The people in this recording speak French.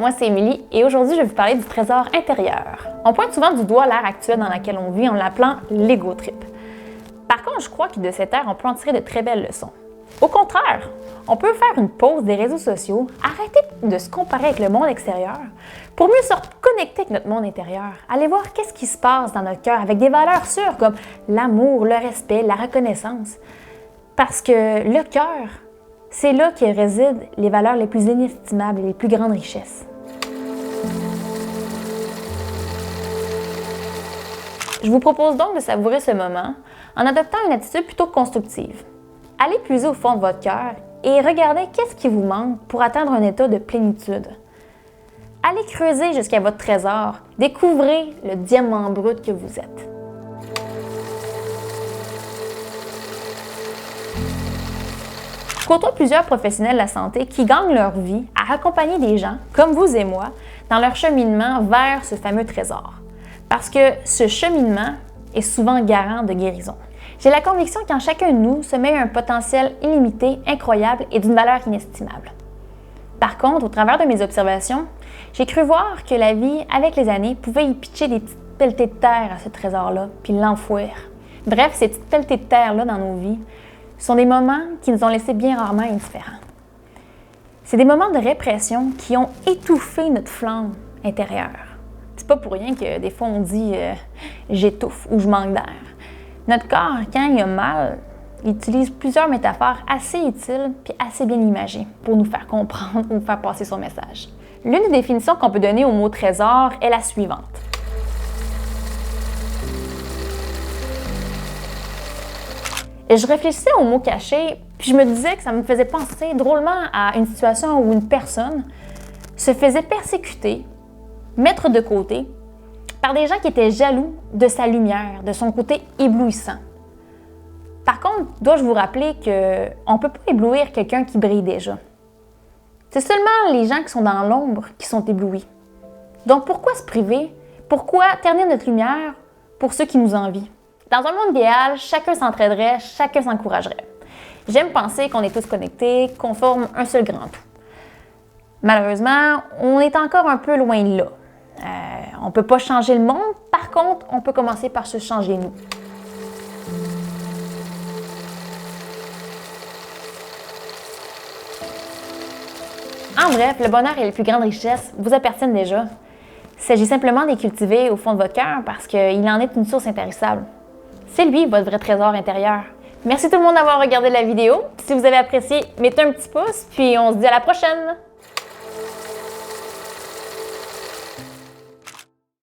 moi c'est Émilie et aujourd'hui je vais vous parler du trésor intérieur. On pointe souvent du doigt l'ère actuelle dans laquelle on vit en l'appelant l'ego trip. Par contre, je crois que de cette ère, on peut en tirer de très belles leçons. Au contraire, on peut faire une pause des réseaux sociaux, arrêter de se comparer avec le monde extérieur pour mieux se reconnecter avec notre monde intérieur, aller voir qu'est-ce qui se passe dans notre cœur avec des valeurs sûres comme l'amour, le respect, la reconnaissance. Parce que le cœur, c'est là que résident les valeurs les plus inestimables et les plus grandes richesses. Je vous propose donc de savourer ce moment en adoptant une attitude plutôt constructive. Allez puiser au fond de votre cœur et regardez qu'est-ce qui vous manque pour atteindre un état de plénitude. Allez creuser jusqu'à votre trésor, découvrez le diamant brut que vous êtes. Je côtoie plusieurs professionnels de la santé qui gagnent leur vie à accompagner des gens, comme vous et moi, dans leur cheminement vers ce fameux trésor. Parce que ce cheminement est souvent garant de guérison. J'ai la conviction qu'en chacun de nous sommeille un potentiel illimité, incroyable et d'une valeur inestimable. Par contre, au travers de mes observations, j'ai cru voir que la vie, avec les années, pouvait y pitcher des petites pelletées de terre à ce trésor-là, puis l'enfouir. Bref, ces petites pelletées de terre-là dans nos vies sont des moments qui nous ont laissés bien rarement indifférents. C'est des moments de répression qui ont étouffé notre flamme intérieure. C'est pas pour rien que des fois on dit j'étouffe ou je manque d'air. Notre corps, quand il a mal, il utilise plusieurs métaphores assez utiles puis assez bien imagées pour nous faire comprendre ou faire passer son message. L'une des définitions qu'on peut donner au mot trésor est la suivante. Et je réfléchissais au mot caché, puis je me disais que ça me faisait penser drôlement à une situation où une personne se faisait persécuter, mettre de côté, par des gens qui étaient jaloux de sa lumière, de son côté éblouissant. Par contre, dois-je vous rappeler qu'on ne peut pas éblouir quelqu'un qui brille déjà. C'est seulement les gens qui sont dans l'ombre qui sont éblouis. Donc pourquoi se priver? Pourquoi ternir notre lumière pour ceux qui nous envient? Dans un monde idéal, chacun s'entraiderait, chacun s'encouragerait. J'aime penser qu'on est tous connectés, qu'on forme un seul grand tout. Malheureusement, on est encore un peu loin de là. On ne peut pas changer le monde, par contre, on peut commencer par se changer nous. En bref, le bonheur et les plus grandes richesses vous appartiennent déjà. Il s'agit simplement de les cultiver au fond de votre cœur parce qu'il en est une source intarissable. C'est lui, votre vrai trésor intérieur. Merci tout le monde d'avoir regardé la vidéo. Si vous avez apprécié, mettez un petit pouce, puis on se dit à la prochaine!